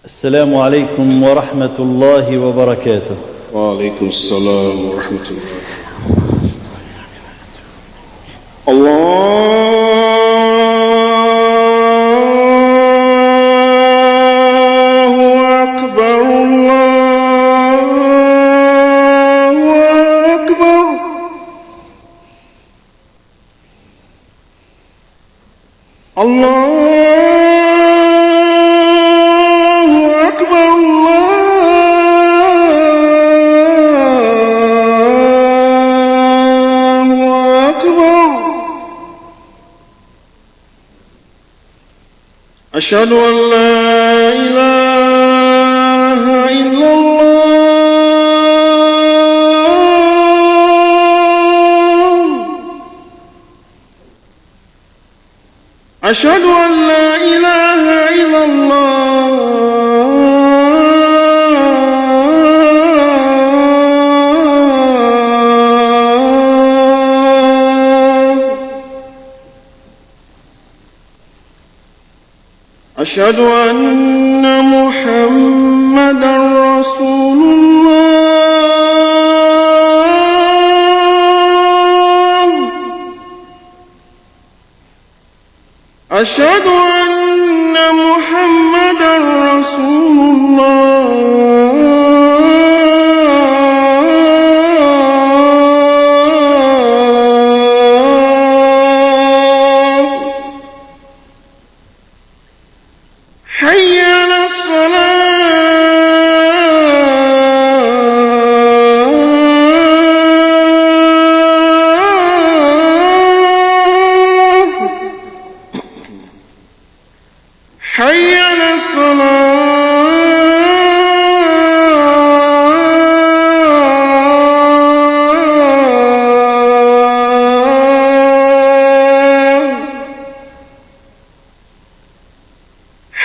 السلام عليكم ورحمة الله وبركاته. وعليكم السلام ورحمة الله. أشهد أن لا إله إلا الله. أشهد أن لا إله إلا الله. أشهد أن محمدًا رسول الله. أشهد أن محمدًا رسول الله. حي على الصلاة. حي على الصلاة.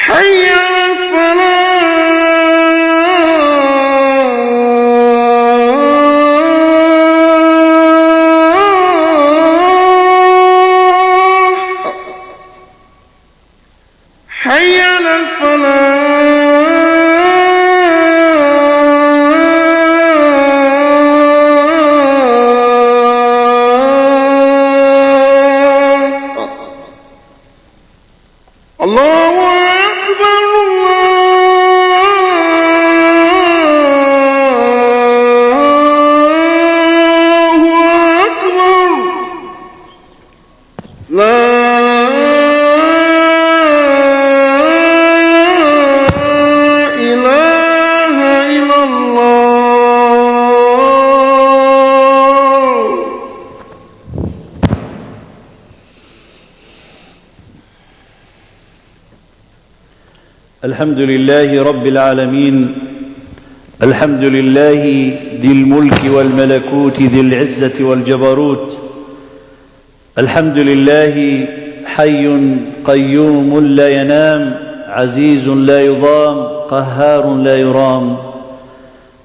حي على الفلاح. حي على الفلاح. الله أكبر. الله أكبر. لا إله إلا الله. الحمد لله رب العالمين. الحمد لله ذي الملك والملكوت ذي العزة والجبروت. الحمد لله حي قيوم لا ينام، عزيز لا يضام، قهار لا يرام.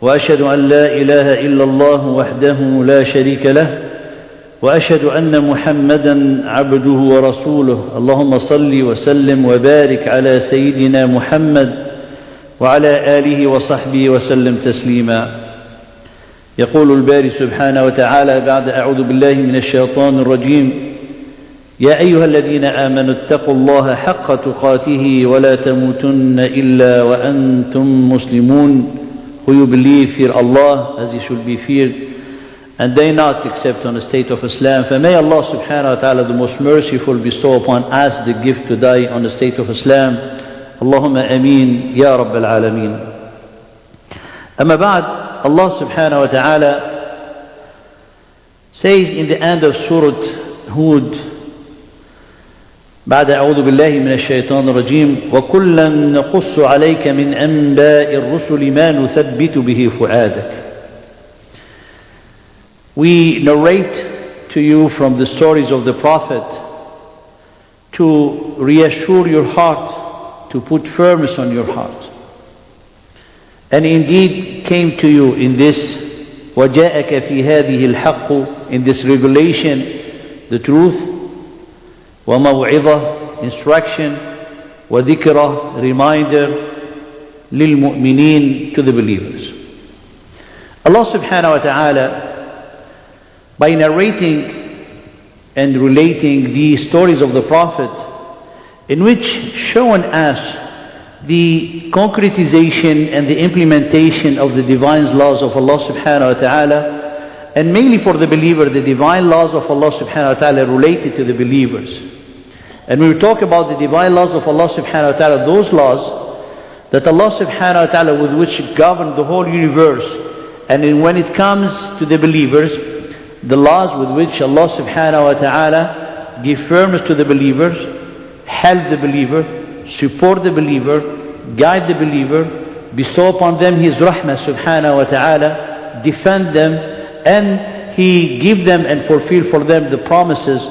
وأشهد أن لا إله إلا الله وحده لا شريك له، وأشهد أن محمدًا عبده ورسوله. اللهم صل وسلم وبارك على سيدنا محمد وعلى آله وصحبه وسلم تسليما. يقول الباري سبحانه وتعالى بعد أعوذ بالله من الشيطان الرجيم: يا أيها الذين آمنوا اتقوا الله حق تقاته ولا تموتن إلا وأنتم مسلمون. Who you believe fear Allah as he should be feared, and they not except on the state of Islam. For may Allah subhanahu wa ta'ala the most merciful bestow upon us the gift to die on the state of Islam. Allahumma ameen ya Rabbal Alameen. Amma ba'd, Allah subhanahu wa ta'ala says in the end of Surah Hud, بعد أعوذ بالله من الشيطان الرجيم: وكلا نقص عليك من أنباء الرسل ما نثبت به فؤادك. We narrate to you from the stories of the Prophet to reassure your heart, to put firmness on your heart. And indeed came to you in this وَجَاءَكَ فِي هَذِهِ الْحَقُّ, in this revelation, the truth, وَمَوْعِظَةً, instruction, وَذِكْرَةً, reminder, للمؤمنين, to the believers. Allah subhanahu wa ta'ala, by narrating and relating the stories of the Prophet, in which showing us the concretization and the implementation of the divine laws of Allah subhanahu wa ta'ala, and mainly for the believer, the divine laws of Allah subhanahu wa ta'ala related to the believers. And when we talk about the divine laws of Allah subhanahu wa ta'ala, those laws that Allah subhanahu wa ta'ala with which govern the whole universe, and then when it comes to the believers, the laws with which Allah subhanahu wa ta'ala give firmness to the believers, help the believer, support the believer, guide the believer, bestow upon them His rahmah subhanahu wa ta'ala, defend them, and He give them and fulfill for them the promises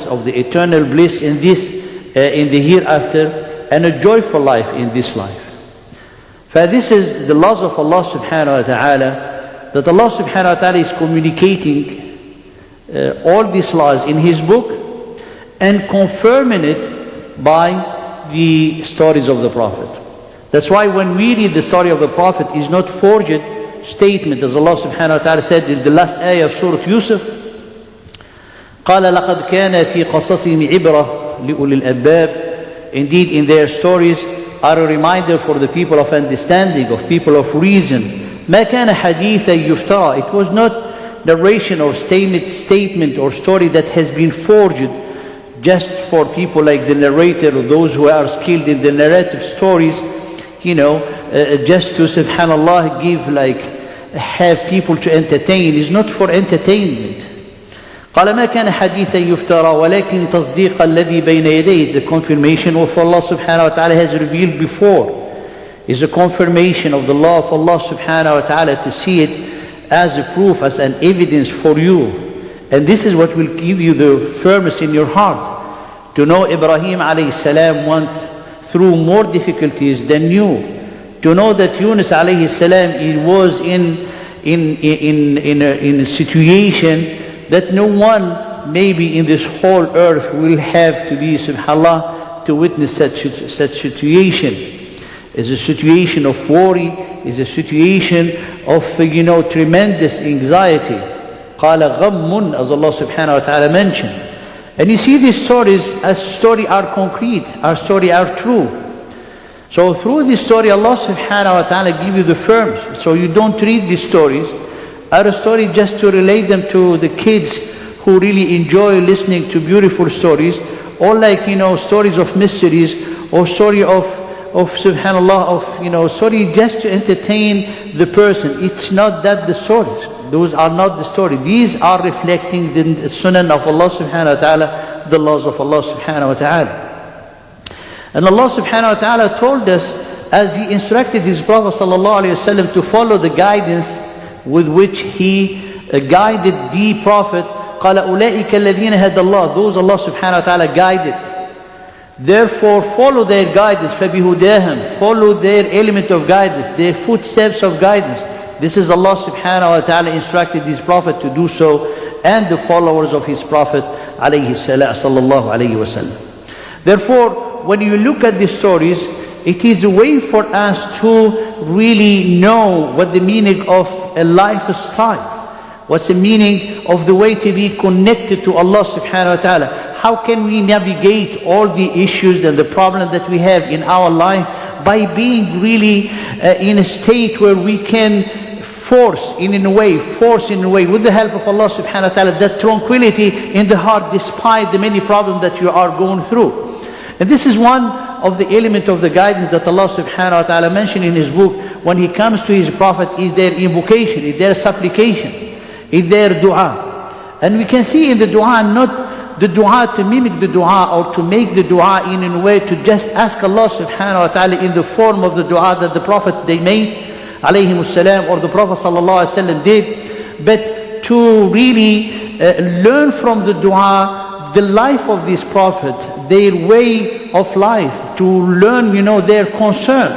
of the eternal bliss in the hereafter, and a joyful life in this life. For this is the laws of Allah subhanahu wa ta'ala, that Allah subhanahu wa ta'ala is communicating all these laws in His book and confirming it by the stories of the Prophet. That's why when we read the story of the Prophet, is not forged statement, as Allah subhanahu wa ta'ala said in the last ayah of Surah Yusuf, قَالَ لَقَدْ كَانَ فِي قَصَصِهِمْ عِبْرَةٌ لِأُولِي الْأَلْبَابِ. Indeed, in their stories are a reminder for the people of understanding, of people of reason. مَا كَانَ حَدِيثًا يُفْتَرَى. It was not narration or statement or story that has been forged just for people like the narrator or those who are skilled in the narrative stories, just to, subhanallah, have people to entertain. It's not for entertainment. قال ما كان حديثا يفترى ولكن تصديق الذي بين يديه. It's a confirmation of Allah subhanahu wa ta'ala has revealed before. It's a confirmation of the law of Allah subhanahu wa ta'ala, to see it as a proof, as an evidence for you. And this is what will give you the firmness in your heart, to know Ibrahim alayhi salam went through more difficulties than you, to know that Yunus alayhi salam, he was in a situation that no one maybe in this whole earth will have to be, subhanallah, to witness such situation. It's a situation of worry, it's a situation of tremendous anxiety. قَالَ غَمٌّ, as Allah subhanahu wa ta'ala mentioned. And you see these stories are concrete, our story are true. So through this story, Allah subhanahu wa ta'ala give you the firms. So you don't read these stories, are a story just to relate them to the kids who really enjoy listening to beautiful stories, or stories of mysteries, or story of subhanallah, story just to entertain the person. It's not that the stories. Those are not the story. These are reflecting the sunnah of Allah subhanahu wa ta'ala, the laws of Allah subhanahu wa ta'ala. And Allah subhanahu wa ta'ala told us, as He instructed His Prophet sallallahu alayhi wa sallam to follow the guidance with which He guided the Prophet. قَالَ أُولَٰئِكَ الَّذِينَ هَدَى اللَّهُ. Those Allah subhanahu wa ta'ala guided. Therefore follow their guidance. فَبِهُدَاهُمْ. Follow their element of guidance, their footsteps of guidance. This is Allah subhanahu wa ta'ala instructed His Prophet to do so, and the followers of His Prophet alayhi sallallahu alayhi wa sallam. Therefore, when you look at these stories, it is a way for us to really know what the meaning of a lifestyle, what's the meaning of the way to be connected to Allah subhanahu wa ta'ala. How can we navigate all the issues and the problems that we have in our life by being really in a state where we can force in a way with the help of Allah subhanahu wa ta'ala, that tranquility in the heart despite the many problems that you are going through. And this is one of the element of the guidance that Allah subhanahu wa ta'ala mentioned in His book. When He comes to His Prophet, is their invocation, is their supplication, is their dua. And we can see in the dua, not the dua to mimic the dua or to make the dua in a way to just ask Allah subhanahu wa ta'ala in the form of the dua that the Prophet they made alayhi salam, or the Prophet sallallahu alayhi wa sallam did, but to really learn from the dua the life of this Prophet, their way of life, to learn their concern.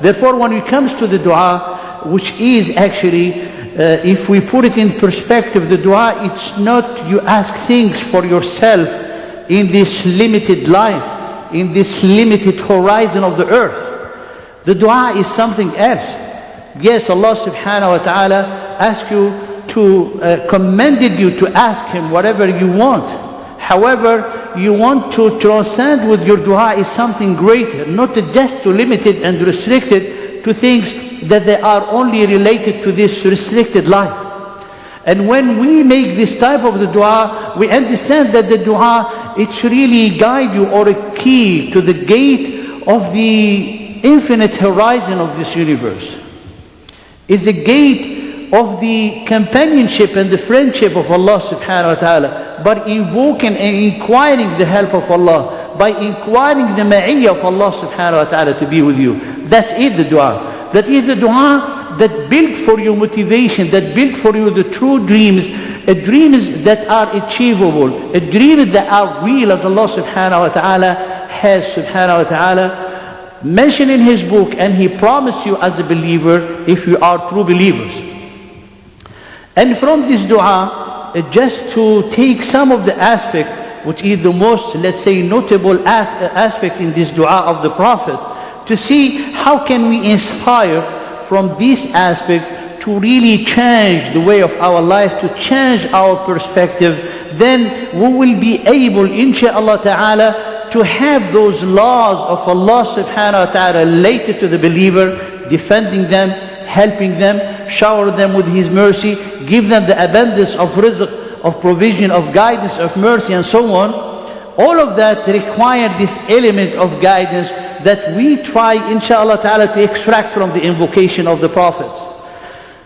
Therefore, when it comes to the dua, which is actually, if we put it in perspective, the dua, it's not you ask things for yourself in this limited life, in this limited horizon of the earth. The dua is something else. Yes, Allah subhanahu wa ta'ala asks you to, commended you to ask Him whatever you want. However, you want to transcend with your dua is something greater, not just to limit it and restrict it to things that they are only related to this restricted life. And when we make this type of the dua, we understand that the dua, it's really guide you or a key to the gate of the infinite horizon of this universe. It's a gate of the companionship and the friendship of Allah subhanahu wa ta'ala. By invoking and inquiring the help of Allah, by inquiring the ma'iyyah of Allah subhanahu wa ta'ala to be with you. That's it, the dua. That is the dua that built for you motivation, that built for you the true dreams, dreams that are achievable, dreams that are real, as Allah subhanahu wa ta'ala has subhanahu wa ta'ala mentioned in His book, and He promised you as a believer if you are true believers. And from this dua, just to take some of the aspect, which is the most, let's say, notable aspect in this dua of the Prophet, to see how can we inspire from this aspect to really change the way of our life, to change our perspective, then we will be able, insha'Allah ta'ala, to have those laws of Allah subhanahu wa ta'ala related to the believer, defending them, helping them, shower them with His mercy, give them the abundance of rizq, of provision, of guidance, of mercy, and so on. All of that require this element of guidance that we try, insha'Allah ta'ala, to extract from the invocation of the prophets.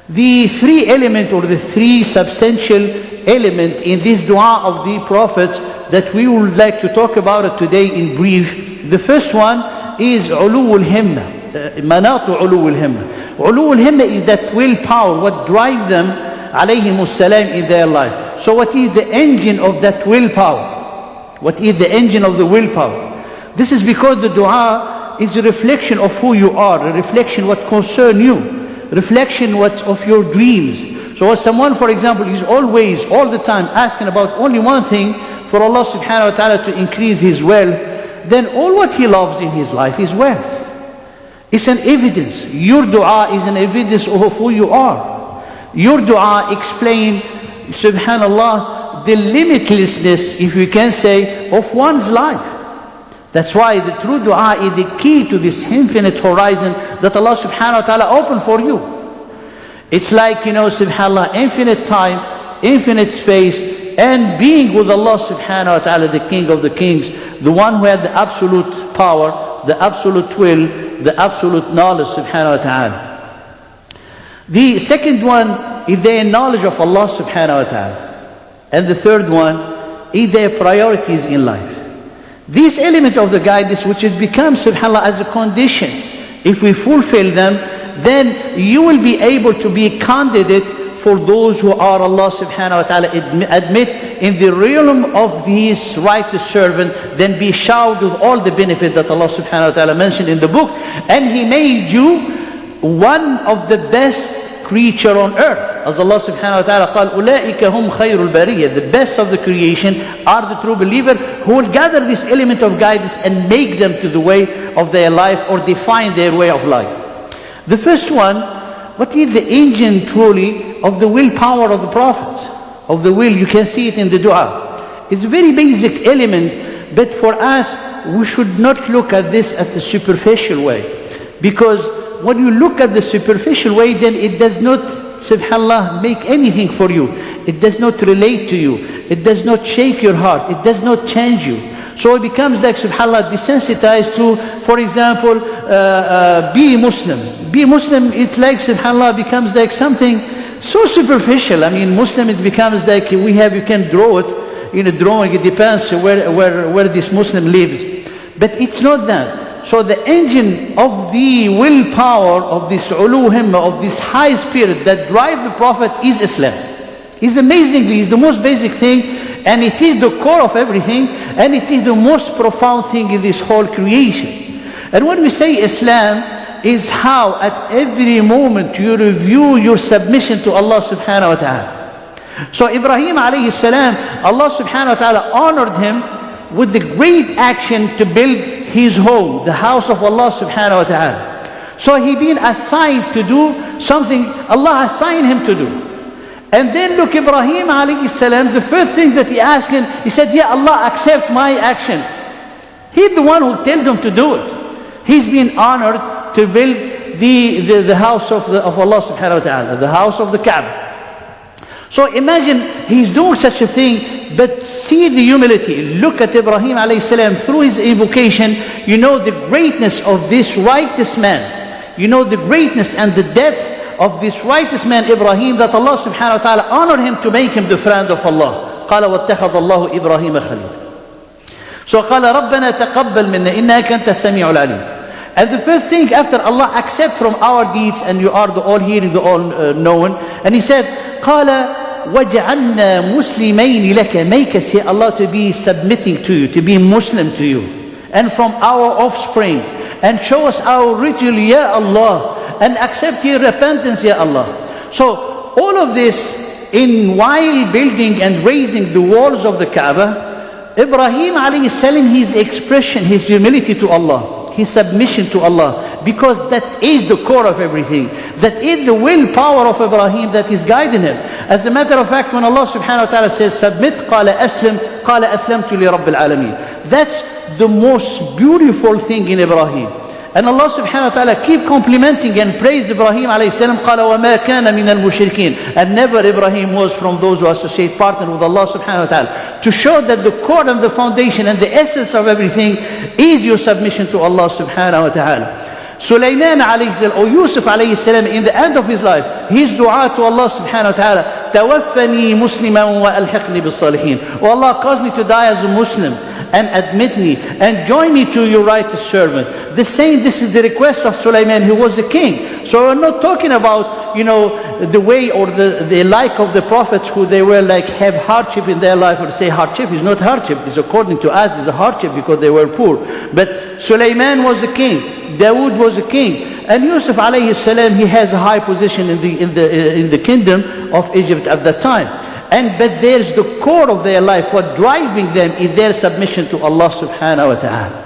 The three elements, or the three substantial elements in this dua of the prophets that we would like to talk about it today in brief. The first one is uluwul himma, manatu uluwul himma. Uluwul himma is that willpower, what drives them, alayhimus salam, in their life. So what is the engine of that willpower? What is the engine of the willpower? This is because the dua is a reflection of who you are, a reflection what concern you, reflection what of your dreams. So as someone, for example, is always, all the time asking about only one thing, for Allah subhanahu wa ta'ala to increase his wealth, then all what he loves in his life is wealth. It's an evidence. Your dua is an evidence of who you are. Your dua explains, subhanallah, the limitlessness, if we can say, of one's life. That's why the true dua is the key to this infinite horizon that Allah subhanahu wa ta'ala opened for you. It's like, subhanallah, infinite time, infinite space, and being with Allah subhanahu wa ta'ala, the King of the Kings, the one who had the absolute power, the absolute will, the absolute knowledge subhanahu wa ta'ala. The second one is their knowledge of Allah subhanahu wa ta'ala. And the third one is their priorities in life. This element of the guidance, which has become, subhanAllah, as a condition, if we fulfill them, then you will be able to be a candidate for those who are Allah subhanahu wa ta'ala admit in the realm of His righteous servant, then be showered with all the benefit that Allah subhanahu wa ta'ala mentioned in the book. And He made you one of the best creature on earth. As Allah subhanahu wa ta'ala قال أولئك هم خير البرية, the best of the creation are the true believer who will gather this element of guidance and make them to the way of their life, or define their way of life. The first one, what is the engine truly of the willpower of the prophets? Of the will, you can see it in the dua. It's a very basic element, but for us, we should not look at this at a superficial way. Because when you look at the superficial way, then it does not, subhanallah, make anything for you. It does not relate to you. It does not shake your heart. It does not change you. So it becomes like, subhanallah, desensitized to, for example, be Muslim. Be Muslim, it's like, subhanallah, becomes like something so superficial. I mean, Muslim, it becomes like you can draw it in a drawing. It depends where this Muslim lives. But it's not that. So the engine of the willpower of this ulu himma, of this high spirit that drives the Prophet, is Islam. It's amazingly, it's the most basic thing, and it is the core of everything, and it is the most profound thing in this whole creation. And when we say Islam, is how at every moment you review your submission to Allah subhanahu wa ta'ala. So Ibrahim alayhi salam, Allah subhanahu wa ta'ala honored him with the great action to build his home, the house of Allah subhanahu wa ta'ala. So he been assigned to do something Allah assigned him to do. And then look, Ibrahim alayhi salam, the first thing that he asked him, he said, yeah, Allah, accept my action. He's the one who told him to do it. He's been honored to build the house of Allah subhanahu wa ta'ala, the house of the Kaaba. So imagine he's doing such a thing, but see the humility. Look at Ibrahim alayhi salam through his invocation. You know the greatness of this righteous man. You know the greatness and the depth of this righteous man Ibrahim, that Allah subhanahu wa ta'ala honored him to make him the friend of Allah. قال واتخذ الله إبراهيم خليلا. So قال ربنا تقبل منا إنك أنت السميع العليم. And the first thing after Allah accept from our deeds, and you are the all hearing, the all knowing, and he said قال وجعلنا مسلمين لك, make us, ya Allah, to be submitting to you, to be Muslim to you, and from our offspring, and show us our ritual, ya Allah, and accept your repentance, ya Allah. So all of this, while building and raising the walls of the Kaaba, Ibrahim alayhi salam, his expression, his humility to Allah, his submission to Allah, because that is the core of everything. That is the willpower of Ibrahim that is guiding him. As a matter of fact, when Allah subhanahu wa ta'ala says, submit, قال أسلم, قال أسلمت لرب العالمين. That's the most beautiful thing in Ibrahim. And Allah subhanahu wa ta'ala keep complimenting and praise Ibrahim alayhi salam. قال وما كان من المشركين. And never Ibrahim was from those who associate partner with Allah subhanahu wa ta'ala. To show that the core and the foundation and the essence of everything is your submission to Allah subhanahu wa ta'ala. Sulaiman alayhi salam, or Yusuf alayhi salam, in the end of his life, his dua to Allah subhanahu wa ta'ala, توفني مسلما وألحقني بالصالحين. Oh Allah, cause me to die as a Muslim, and admit me, and join me to your righteous servant. The same, this is the request of Sulaiman, who was a king. So we're not talking about, the way or the like of the prophets, who they were like have hardship in their life, or say hardship is not hardship. It's according to us, it's a hardship because they were poor. But Sulaiman was a king. Dawood was a king, and Yusuf alayhi salam, he has a high position in the kingdom of Egypt at that time. But there's the core of their life, what driving them is their submission to Allah subhanahu wa ta'ala.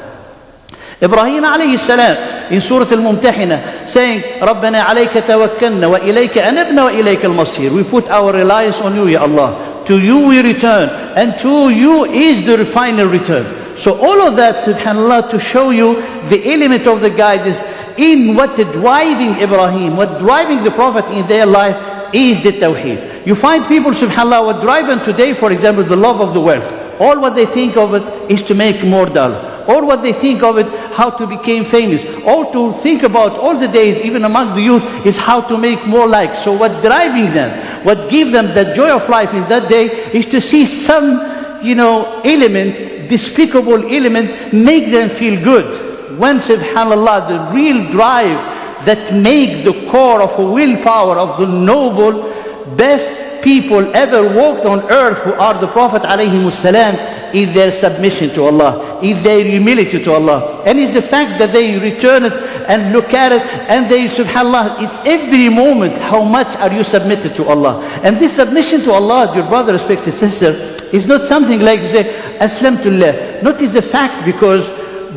Ibrahim alayhi salam in Surah Al-Mumtahina saying, رَبَّنَا عَلَيْكَ تَوَكَّلْنَا وَإِلَيْكَ أَنَبْنَا وَإِلَيْكَ الْمَصِيرُ. We put our reliance on you, Ya Allah. To you we return, and to you is the final return. So all of that, subhanAllah, to show you the element of the guidance in what driving Ibrahim, what driving the Prophet in their life is the Tawheed. You find people, subhanAllah, what drive them today, for example, the love of the wealth. All what they think of it is to make more dollar. Or what they think of it, how to become famous. Or to think about all the days, even among the youth, is how to make more likes. So what driving them, what give them the joy of life in that day, is to see some, element, despicable element, make them feel good. When, subhanAllah, the real drive that make the core of a willpower of the noble, best people ever walked on earth, who are the Prophet alayhi salam, is their submission to Allah, is their humility to Allah. And it's the fact that they return it and look at it, and they, subhanAllah, it's every moment, how much are you submitted to Allah. And this submission to Allah, dear brother, respected sister, is not something like you say, Aslamtullah. Not is a fact, because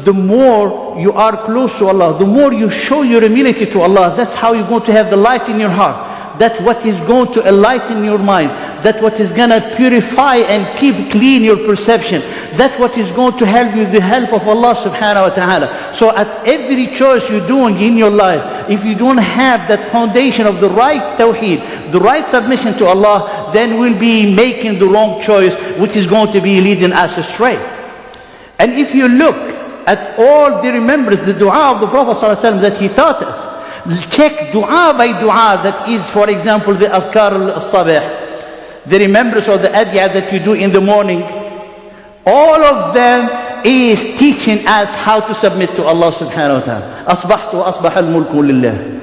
the more you are close to Allah, the more you show your humility to Allah, that's how you're going to have the light in your heart. That's what is going to enlighten your mind. That's what is going to purify and keep clean your perception. That's what is going to help you, the help of Allah subhanahu wa ta'ala. So at every choice you're doing in your life, if you don't have that foundation of the right tawheed, the right submission to Allah, then we'll be making the wrong choice, which is going to be leading us astray. And if you look at all the remembrance, the dua of the Prophet sallallahu alaihi wasallam that he taught us, check dua by dua, that is, for example, the Adhkar al-Sabah, the remembrance of the adiyah that you do in the morning, all of them is teaching us how to submit to Allah subhanahu wa ta'ala. Asbahtu wa asbah al-mulku lillah.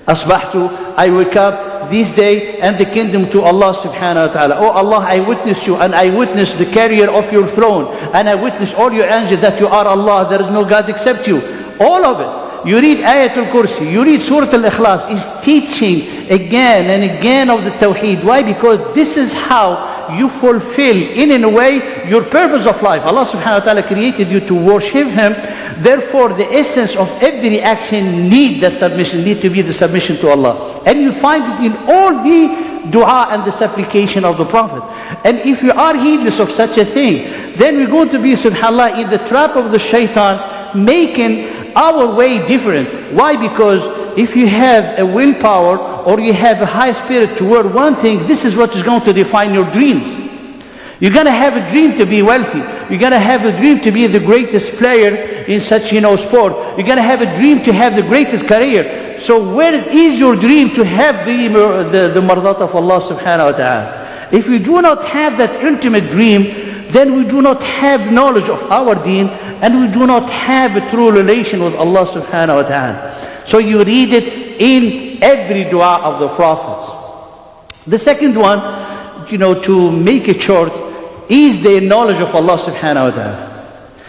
Asbahtu, I wake up this day and the kingdom to Allah subhanahu wa ta'ala. Oh Allah, I witness you, and I witness the carrier of your throne, and I witness all your angels that you are Allah, there is no God except you. All of it. You read Ayatul Kursi, you read Surah Al-Ikhlas, is teaching again and again of the Tawheed. Why? Because this is how you fulfill, in a way, your purpose of life. Allah subhanahu wa ta'ala created you to worship Him, Therefore, the essence of every action need to be the submission to Allah. And you find it in all the dua and the supplication of the Prophet. And if you are heedless of such a thing, then we're going to be, subhanAllah, in the trap of the shaitan, making our way different. Why? Because if you have a willpower or you have a high spirit toward one thing, this is what is going to define your dreams. You're going to have a dream to be wealthy. You're going to have a dream to be the greatest player in such, sport. You're going to have a dream to have the greatest career. So where is your dream to have the mardat of Allah subhanahu wa ta'ala? If we do not have that ultimate dream, then we do not have knowledge of our deen, and we do not have a true relation with Allah subhanahu wa ta'ala. So you read it in every dua of the Prophet. The second one, to make it short, is the knowledge of Allah subhanahu wa ta'ala.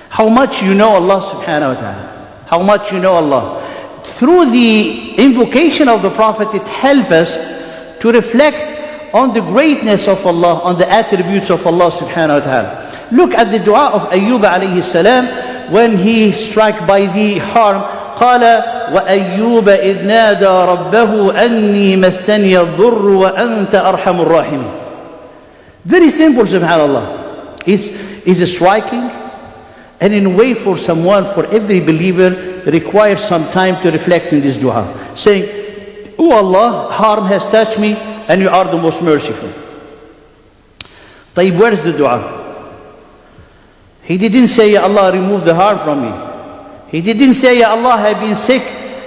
How much you know Allah subhanahu wa ta'ala. How much you know Allah. Through the invocation of the Prophet, it helps us to reflect on the greatness of Allah, on the attributes of Allah subhanahu wa ta'ala. Look at the dua of Ayyub alayhi salam when he struck by the harm. قال وأيوب إذ نادى ربه أني مسني الضر وأنت أرحم الراحمين. Very simple, subhanAllah. It's striking, and in a way for every believer, requires some time to reflect in this dua. Saying, Oh Allah, harm has touched me, and you are the most merciful. طيب, where is the dua? He didn't say, Ya Allah, remove the harm from me. He didn't say, Ya Allah, I have been sick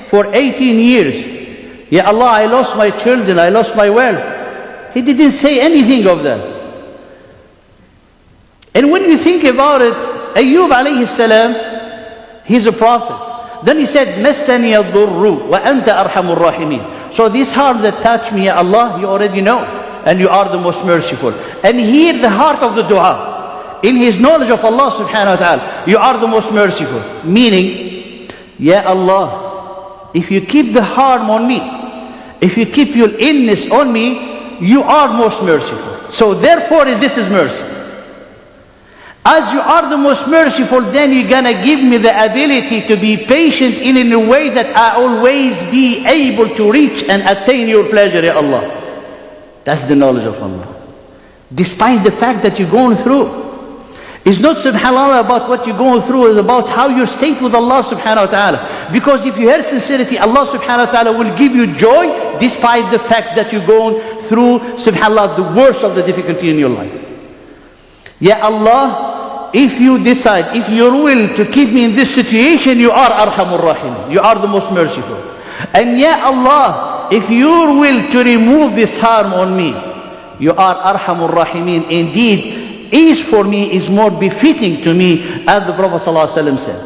for 18 years. Ya Allah, I lost my children, I lost my wealth. He didn't say anything of that. And when you think about it, Ayyub alayhi salam, he's a prophet. Then he said, مَسَّنِيَ الضُّرُّ وَأَنْتَ أَرْحَمُ الرَّاحِمِينَ. So this harm that touched me, Ya Allah, you already know. And you are the most merciful. And hear the heart of the dua. In his knowledge of Allah subhanahu wa ta'ala, you are the most merciful. Meaning, Ya Allah, if you keep the harm on me, if you keep your illness on me, you are most merciful. So therefore, this is mercy. As you are the most merciful, then you're going to give me the ability to be patient in a way that I always be able to reach and attain your pleasure, Ya Allah. That's the knowledge of Allah. Despite the fact that you're going through. It's not, subhanAllah, about what you're going through. It's about how your state with Allah subhanahu wa ta'ala. Because if you have sincerity, Allah subhanahu wa ta'ala will give you joy despite the fact that you're going through, subhanAllah, the worst of the difficulty in your life. Ya Allah, if you decide, if you're willing to keep me in this situation, you are Arhamur Rahim. You are the most merciful. And Ya Allah, if you're willing to remove this harm on me, you are Arhamur Rahimin. Indeed, is for me is more befitting to me, as the Prophet ﷺ said.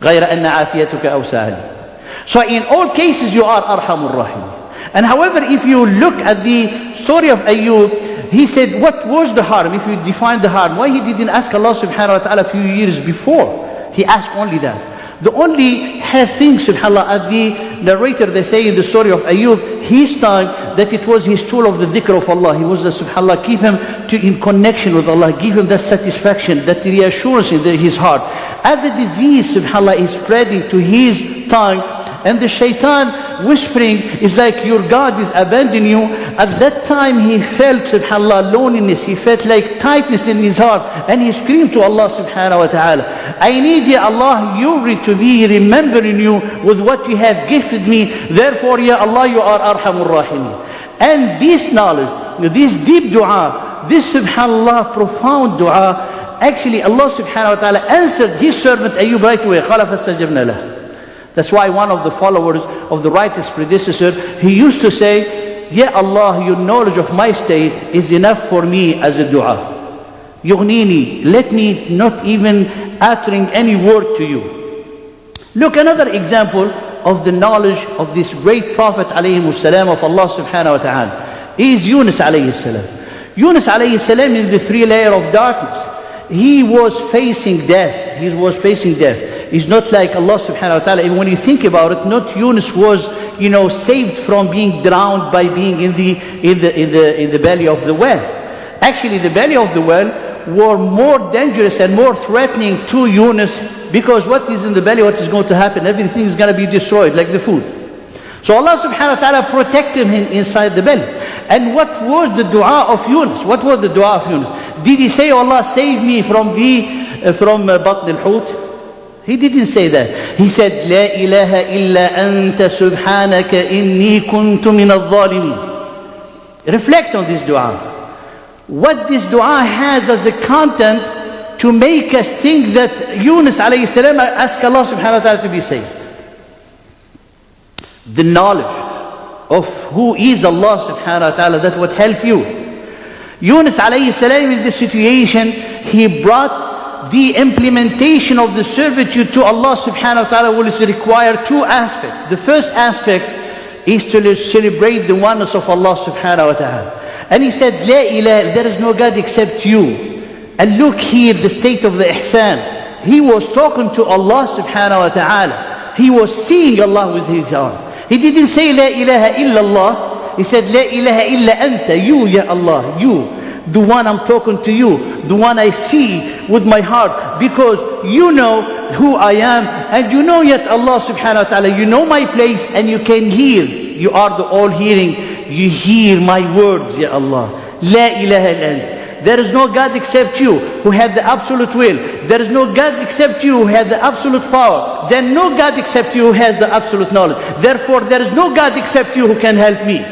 غَيْرَ أَنَّ عَافِيَتُكَ أَوْسَعَنِي. So in all cases, you are Arhamur Rahim. And however, if you look at the story of Ayyub, he said, what was the harm? If you define the harm, why he didn't ask Allah subhanahu wa ta'ala a few years before? He asked only that. The only thing, subhanAllah, as the narrator, they say in the story of Ayyub, his tongue, that it was his tool of the dhikr of Allah. He was, subhanAllah, keep him in connection with Allah, give him that satisfaction, that reassurance in his heart. As the disease, subhanAllah, is spreading to his tongue, and the shaitan whispering is like your God is abandoning you. At that time he felt, subhanAllah, loneliness. He felt like tightness in his heart. And he screamed to Allah subhanahu wa ta'ala, I need, Ya Allah, you to be remembering you with what you have gifted me. Therefore, Ya Allah, you are Arhamur Rahimin. And this knowledge, this deep dua, this, subhanAllah, profound dua, actually Allah subhanahu wa ta'ala answered his servant Ayyub right away. قَالَ فَاسْتَجَبْنَا لَهُ. That's why one of the followers of the righteous predecessor, he used to say, Ya Allah, your knowledge of my state is enough for me as a dua. Yughnini, let me not even uttering any word to you. Look, another example of the knowledge of this great Prophet alayhi salam of Allah subhanahu wa ta'ala is Yunus alayhi salam. Yunus alayhi salam in the 3 layers of darkness. He was facing death. He was facing death. It's not like Allah subhanahu wa ta'ala, even when you think about it, not Yunus was, saved from being drowned by being in the belly of the well. Actually, the belly of the well were more dangerous and more threatening to Yunus, because what is in the belly, what is going to happen? Everything is going to be destroyed, like the food. So Allah subhanahu wa ta'ala protected him inside the belly. And what was the dua of Yunus? What was the dua of Yunus? Did he say, oh Allah, save me from batn al-hut? He didn't say that. He said, La ilaha illa anta subhanaka inni kuntu min al-zalimin. Reflect on this dua. What this dua has as a content to make us think that Yunus alayhi salam asked Allah subhanahu wa ta'ala to be saved. The knowledge of who is Allah subhanahu wa ta'ala, that would help you. Yunus alayhi salam in this situation, he brought the implementation of the servitude to Allah subhanahu wa ta'ala will require two aspects. The first aspect is to celebrate the oneness of Allah subhanahu wa ta'ala. And he said, La ilaha, there is no God except you. And look here, the state of the ihsan. He was talking to Allah subhanahu wa ta'ala. He was seeing Allah with his heart. He didn't say La ilaha illallah. He said La ilaha illa anta, you ya Allah, you. The one I'm talking to you, the one I see with my heart, because you know who I am, and you know yet Allah subhanahu wa ta'ala, you know my place, and you can hear. You are the all hearing. You hear my words, ya Allah. La ilaha illa anta. There is no God except you who had the absolute will. There is no God except you who had the absolute power. Then no God except you who has the absolute knowledge. Therefore, there is no God except you who can help me.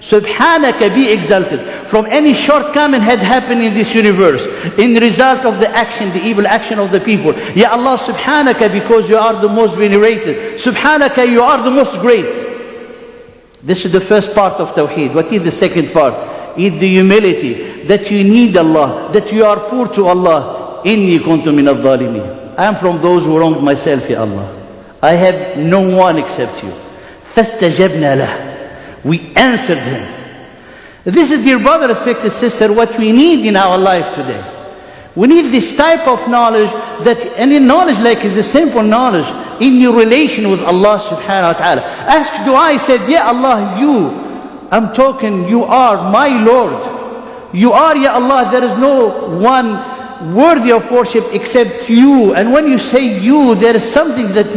Subhanaka, be exalted from any shortcoming had happened in this universe in the result of the action, the evil action of the people. Ya Allah, Subhanaka, because you are the most venerated. Subhanaka, you are the most great. This is the first part of Tawheed. What is the second part? Is the humility that you need Allah, that you are poor to Allah. Inni kuntu min al-zalimin. I am from those who wronged myself, Ya Allah. I have no one except you. فَاسْتَجَبْنَا لَهُ. We answered him. This is, dear brother, respected sister, what we need in our life today. We need this type of knowledge, that any knowledge like is a simple knowledge in your relation with Allah subhanahu wa ta'ala. Ask dua, he said, Ya Allah, you, I'm talking, you are my Lord. You are, Ya Allah, there is no one worthy of worship except you. And when you say you, there is something that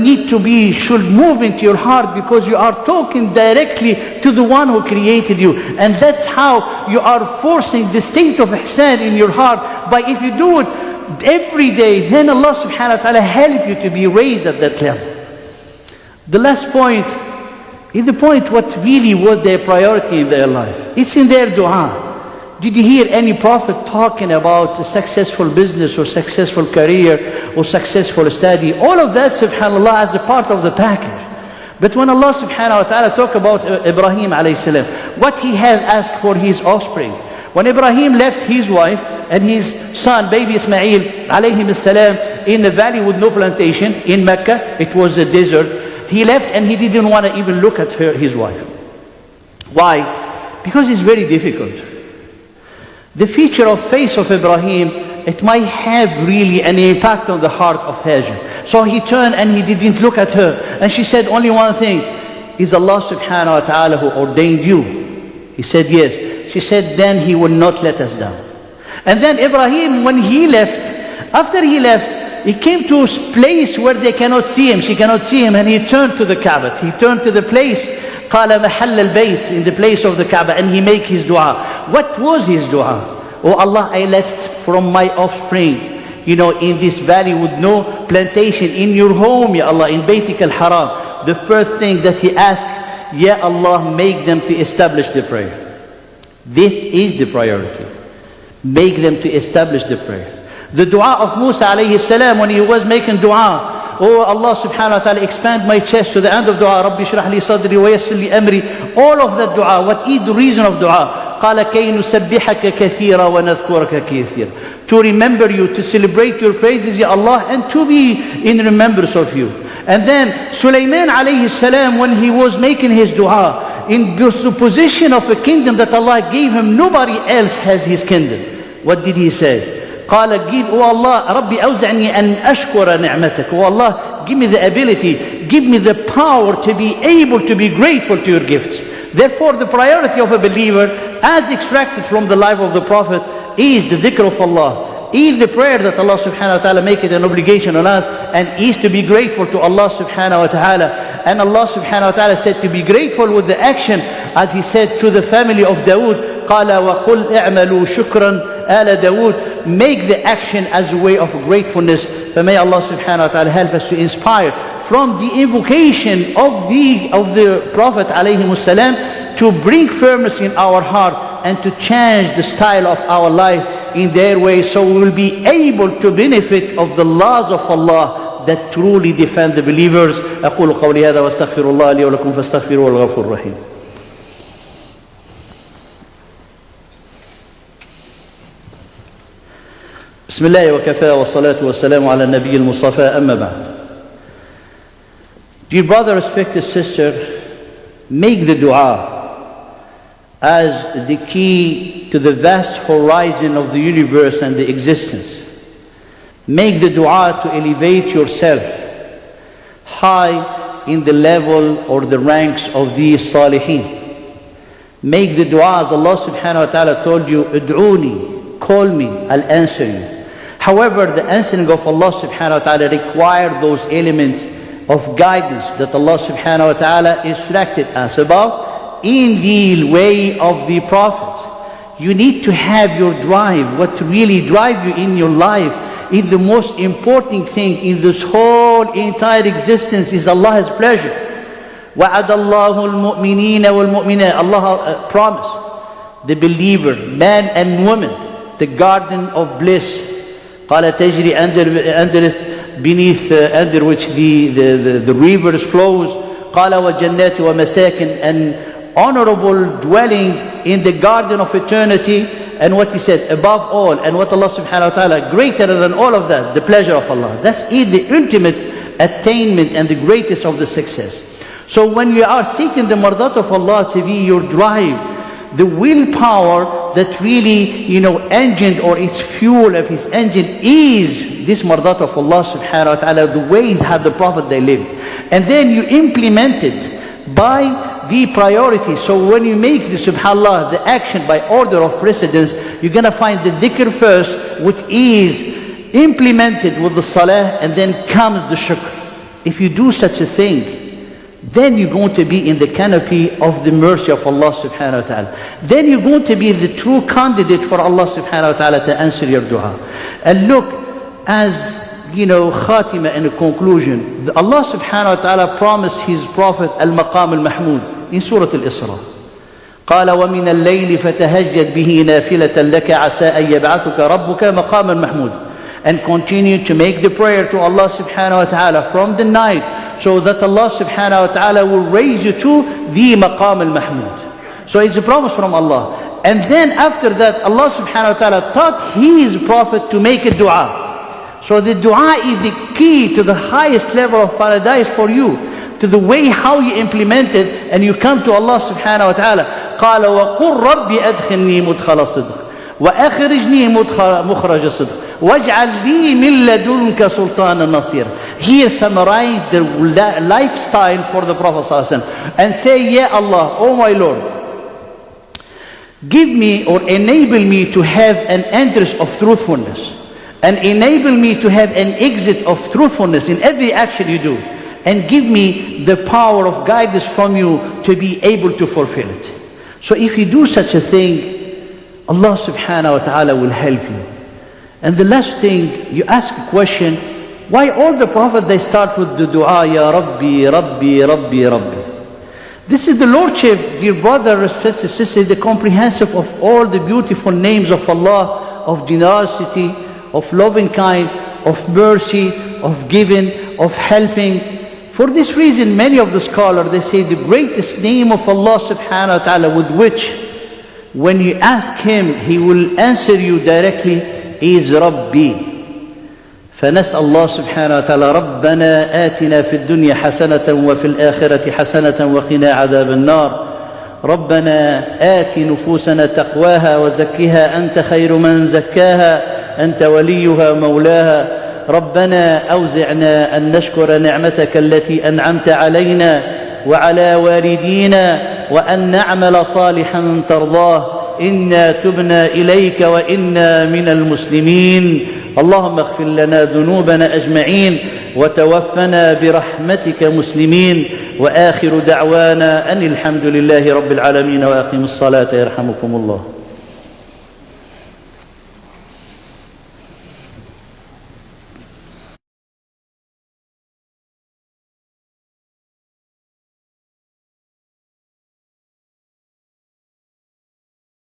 should move into your heart, because you are talking directly to the one who created you. And that's how you are forcing the state of ihsan in your heart. But if you do it every day, then Allah subhanahu wa ta'ala help you to be raised at that level. The last point is the point what really was their priority in their life. It's in their dua. Did you hear any prophet talking about a successful business or successful career or successful study? All of that, subhanAllah, as a part of the package. But when Allah subhanahu wa ta'ala talk about Ibrahim alayhi salam, what he has asked for his offspring. When Ibrahim left his wife and his son, baby Ismail alayhi salam, in a valley with no plantation in Mecca, it was a desert, he left and he didn't want to even look at his wife. Why? Because it's very difficult. The feature of face of Ibrahim, it might have really an impact on the heart of Hajar. So he turned and he didn't look at her. And she said only one thing, is Allah subhanahu wa ta'ala who ordained you? He said yes. She said then he will not let us down. And then Ibrahim, when he left, after he left, he came to a place where they cannot see him. She cannot see him, and he turned to the Kaaba. He turned to the place, قال محل البيت, in the place of the Kaaba, and he make his dua. What was his dua? Oh Allah, I left from my offspring, in this valley with no plantation, in your home, Ya Allah, in Baytik al-Haram. The first thing that he asked, Ya Allah, make them to establish the prayer. This is the priority. Make them to establish the prayer. The dua of Musa alayhi salam, when he was making dua, oh Allah subhanahu wa ta'ala, expand my chest, to the end of dua, Rabbi shrah li sadri wa yassir li amri. All of that dua, what is the reason of dua? قال كي نسبحك كثيرا ونذكرك كثيرا. To remember you, to celebrate your praises, Ya Allah, and to be in remembrance of you. And then Sulaiman alayhi salam, when he was making his dua, in the position of a kingdom that Allah gave him, nobody else has his kingdom. What did he say? قال give, oh Allah, ربي أوزعني أن أشكر نعمتك. Oh Allah, give me the ability, give me the power to be able to be grateful to your gifts. Therefore, the priority of a believer, as extracted from the life of the Prophet, is the dhikr of Allah, is the prayer that Allah subhanahu wa ta'ala make it an obligation on us, and is to be grateful to Allah subhanahu wa ta'ala. And Allah subhanahu wa ta'ala said to be grateful with the action, as He said to the family of Dawood, قَالَ وَقُلْ اِعْمَلُوا شُكْرًا آلَ Dawood. Make the action as a way of gratefulness. For may Allah subhanahu wa ta'ala help us to inspire from the invocation of the Prophet alayhi salam to bring firmness in our heart and to change the style of our life in their way, so we will be able to benefit of the laws of Allah that truly defend the believers. أقول قولي هذا واستغفر الله لي ولكم فاستغفروه الغفور الرحيم. بسم الله وكفى والصلاة والسلام على النبي المصطفى أما بعد. Dear brother, respected sister, make the dua as the key to the vast horizon of the universe and the existence. Make the dua to elevate yourself high in the level or the ranks of these salihin. Make the dua as Allah subhanahu wa ta'ala told you, Ud'uni, call me, I'll answer you. However, the answering of Allah subhanahu wa ta'ala required those elements of guidance that Allah subhanahu wa ta'ala instructed us about in the way of the prophets. You need to have your drive, what really drive you in your life. Is the most important thing in this whole entire existence is Allah's pleasure. وَعَدَ اللَّهُ الْمُؤْمِنِينَ وَالْمُؤْمِنَاتِ. Allah promised the believer, man and woman, the garden of bliss. قَالَ تَجْرِي under which the rivers flows. قَالَ وَجَنَّاتِ وَمَسَاكِنْ, an honorable dwelling in the garden of eternity. And what He said, above all, and what Allah subhanahu wa ta'ala, greater than all of that, the pleasure of Allah. That's the ultimate attainment and the greatest of the success. So when you are seeking the mardat of Allah to be your drive, the willpower that really, engine or its fuel of His engine is this mardat of Allah subhanahu wa ta'ala, the way how the Prophet they lived. And then you implement it by the priority. So when you make the subhanallah, the action by order of precedence, you're going to find the dhikr first, which is implemented with the salah, and then comes the shukr. If you do such a thing, then you're going to be in the canopy of the mercy of Allah subhanahu wa ta'ala. Then you're going to be the true candidate for Allah subhanahu wa ta'ala to answer your dua. And look, as khatima in a conclusion, Allah subhanahu wa ta'ala promised His Prophet al-Maqam al-Mahmud in Surah Al-Isra. قال ومن الليل فتهجد به نافلة لك عسى أن يبعثك ربك مقاما محمود. And continue to make the prayer to Allah subhanahu wa ta'ala from the night, so that Allah subhanahu wa ta'ala will raise you to the Maqam al-Mahmud. So it's a promise from Allah. And then after that, Allah subhanahu wa ta'ala taught His Prophet to make a dua. So the dua is the key to the highest level of paradise for you, to the way how you implement it, and you come to Allah subhanahu wa ta'ala. قال وقل ربي أدخلني مدخل صدق وأخرجني مخرج صدق واجعل لي من لدنك سلطانا نصيرا. Here summarize the lifestyle for the Prophet sallallahu alaihi wasallam, and say, Ya Allah, oh my Lord, give me or enable me to have an entrance of truthfulness, and enable me to have an exit of truthfulness in every action you do, and give me the power of guidance from you to be able to fulfill it. So if you do such a thing, Allah subhanahu wa ta'ala will help you. And the last thing, you ask a question, why all the prophets they start with the dua, Ya Rabbi, Rabbi, Rabbi, Rabbi. This is the Lordship, dear brother, respected sister, the comprehensive of all the beautiful names of Allah, of generosity, of loving kind, of mercy, of giving, of helping. For this reason, many of the scholars, they say the greatest name of Allah subhanahu wa ta'ala, with which when you ask Him, He will answer you directly, is Rabbi. فنسأل الله سبحانه وتعالى ربنا آتنا في الدنيا حسنة وفي الآخرة حسنة وقنا عذاب النار. ربنا آت نفوسنا تقواها وزكها أنت خير من زكاها أنت وليها مولاها. ربنا أوزعنا أن نشكر نعمتك التي أنعمت علينا وعلى والدينا وأن نعمل صالحا ترضاه إنا تبنا إليك وإنا من المسلمين. اللهم اغفر لنا ذنوبنا أجمعين وتوفنا برحمتك مسلمين. وآخر دعوانا أن الحمد لله رب العالمين، وأقيموا الصلاة يرحمكم الله.